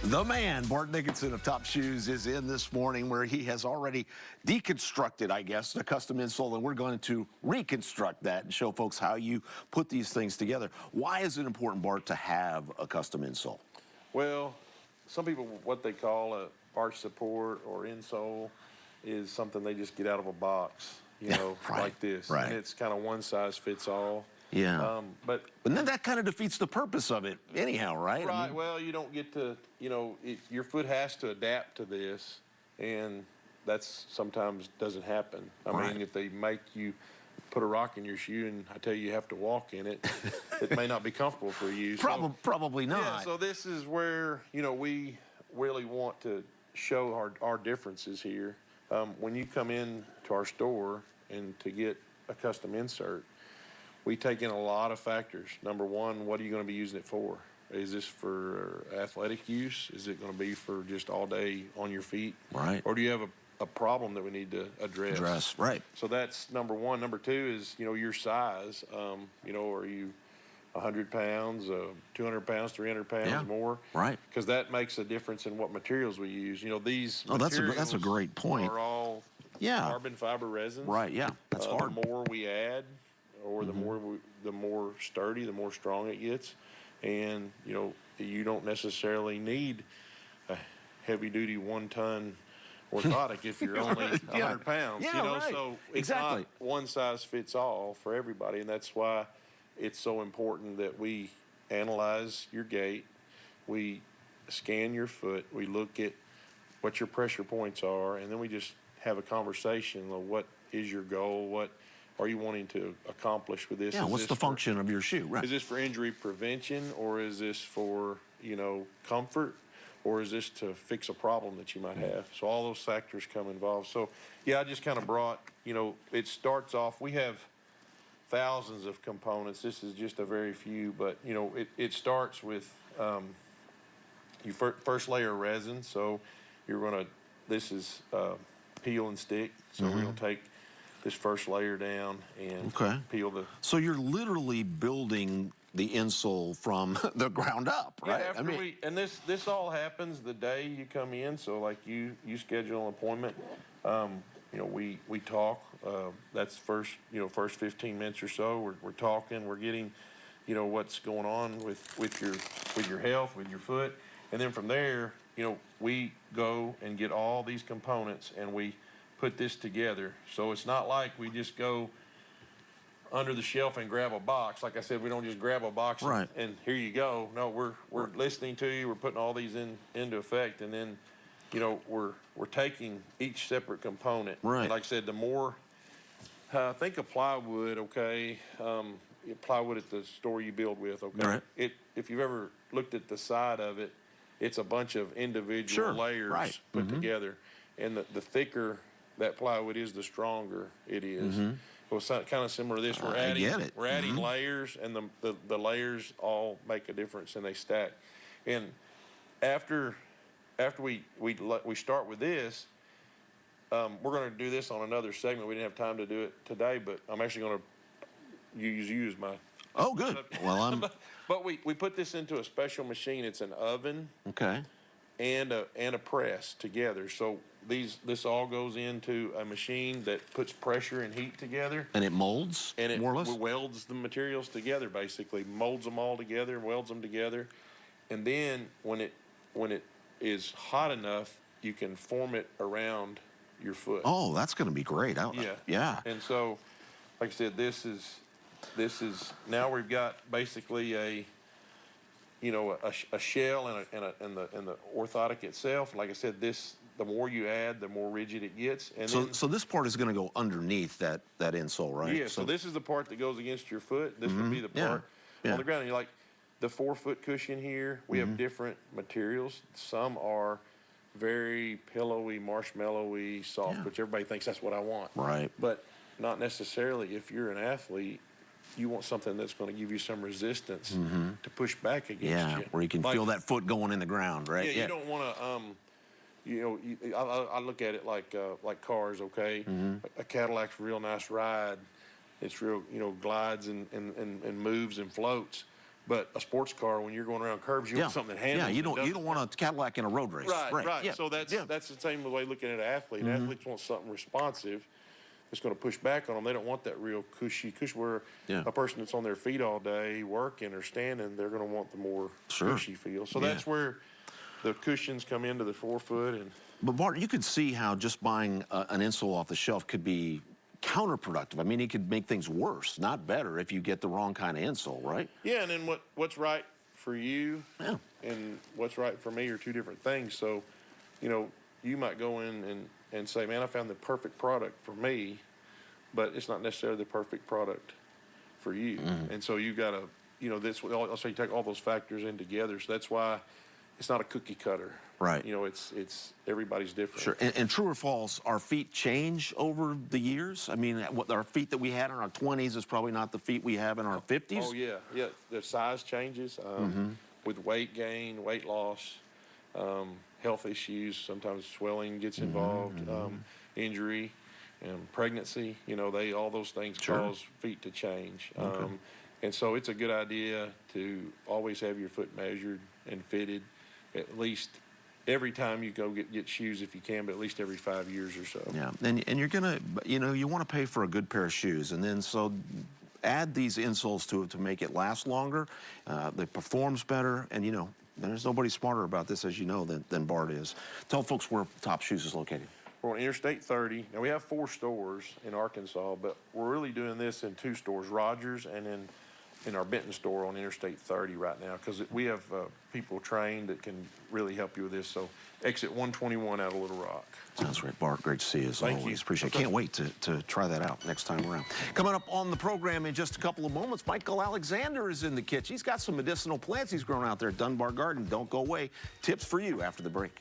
The man, Bart Dickinson of Top Shoes, is in this morning where he has already deconstructed, I guess, the custom insole, and we're going to reconstruct that and show folks how you put these things together. Why is it important, Bart, to have a custom insole? Well, some people, what they call a arch support or insole is something they just get out of a box, you know, right, like this. right. And it's kind of one size fits all. Yeah. But then that kind of defeats the purpose of it anyhow, right? right, I mean, well, you don't get to, you know, your foot has to adapt to this, and that's sometimes doesn't happen. I mean, if they make you put a rock in your shoe and I tell you have to walk in it, it may not be comfortable for you. Probably not. Yeah, so this is where, you know, we really want to show our differences here. When you come in to our store and to get a custom insert, we take in a lot of factors. Number one, what are you going to be using it for? Is this for athletic use? Is it going to be for just all day on your feet? Right. Or do you have a problem that we need to address? Right. So that's number one. Number two is, you know, your size. You know, are you 100 pounds, 200 pounds, 300 pounds more? Right. Because that makes a difference in what materials we use. You know, these that's a great point. Are all carbon fiber resins. Right. Yeah. That's hard. The more we add, or the more sturdy, the more strong it gets. And, you know, you don't necessarily need a heavy-duty 1-ton orthotic if you're only 100 pounds. Yeah, you know, right. so it's Exactly. not one size fits all for everybody, and that's why it's so important that we analyze your gait, we scan your foot, we look at what your pressure points are, and then we just have a conversation of what is your goal, what are you wanting to accomplish with this? Yeah, what's the function of your shoe? Right. Is this for injury prevention, or is this for, you know, comfort, or is this to fix a problem that you might have? So all those factors come involved. So, yeah, I just kind of brought, you know, it starts off, we have thousands of components. This is just a very few, but, you know, it starts with your first layer of resin. So you're going to, this is peel and stick. So we're going to take this first layer down and peel the... So you're literally building the insole from the ground up, right? Yeah, and this all happens the day you come in. So like you schedule an appointment, you know, we talk, that's first 15 minutes or so, we're talking, we're getting, you know, what's going on with your health, with your foot. And then from there, you know, we go and get all these components and we put this together. So it's not like we just go under the shelf and grab a box. Like I said, we don't just grab a box and here you go. No, we're listening to you. We're putting all these into effect, and then, you know, we're taking each separate component. Right. And like I said, the more think of plywood. Okay, plywood at the store you build with. Okay, right. If you've ever looked at the side of it, it's a bunch of individual layers put together, and the thicker that plywood is, the stronger it is. Well, it's kind of similar to this. We're adding layers, and the layers all make a difference, and they stack. And after we start with this, we're going to do this on another segment. We didn't have time to do it today, but I'm actually going to use my... Oh, good. Well, But we put this into a special machine. It's an oven. Okay. And a press together. So this all goes into a machine that puts pressure and heat together. And it molds, and it more or less? welds the materials together, basically. Molds them all together, welds them together. And then when it is hot enough, you can form it around your foot. Oh, that's going to be great. Yeah. And so, like I said, this is now we've got basically a shell and the orthotic itself. Like I said, the more you add, the more rigid it gets. And so this part is going to go underneath that insole, right? Yeah. So this is the part that goes against your foot. This would be the part on the ground. And you're like, the 4-foot cushion here, we have different materials. Some are very pillowy, marshmallowy, soft, which everybody thinks that's what I want. Right. But not necessarily. If you're an athlete, you want something that's going to give you some resistance to push back against you. Where you can feel that foot going in the ground, right? Yeah, you don't want to, you know, I look at it like cars, okay? A Cadillac's a real nice ride. It's real, you know, glides and moves and floats. But a sports car, when you're going around curves, you want something that handles. Yeah, you don't want a Cadillac in a road race. Right. Yeah. So that's the same way looking at an athlete. Athletes want something responsive that's going to push back on them. They don't want that real cushy where a person that's on their feet all day working or standing, they're going to want the more cushy feel. So that's where the cushions come into the forefoot. But Bart, you could see how just buying an insole off the shelf could be counterproductive. I mean, it could make things worse, not better, if you get the wrong kind of insole, right? Yeah, and then what's right for you and what's right for me are two different things. So, you might go in and say, man, I found the perfect product for me, but it's not necessarily the perfect product for you. And so you got to, I'll say you take all those factors in together. So that's why it's not a cookie cutter. Right. It's everybody's different. Sure. And true or false, our feet change over the years? I mean, what our feet that we had in our 20s is probably not the feet we have in our 50s? Oh, yeah. Yeah, the size changes with weight gain, weight loss, health issues. Sometimes swelling gets involved, injury, and pregnancy. All those things cause feet to change. And so it's a good idea to always have your foot measured and fitted at least every time you go get shoes if you can, but at least every 5 years or so. Yeah, and you're gonna, you want to pay for a good pair of shoes, and then so add these insoles to it to make it last longer. It performs better, and there's nobody smarter about this, as you know, than Bart is. Tell folks where Tops Shoes is located. We're on Interstate 30. Now we have 4 stores in Arkansas, but we're really doing this in 2 stores, Rogers and in our Benton store on Interstate 30 right now, because we have people trained that can really help you with this. So exit 121 out of Little Rock. Sounds great, Bart. Great to see you as Thank always. you. Appreciate it. Can't wait to try that out next time around. Coming up on the program in just a couple of moments, Michael Alexander is in the kitchen. He's got some medicinal plants he's grown out there at Dunbar Garden. Don't go away. Tips for you after the break.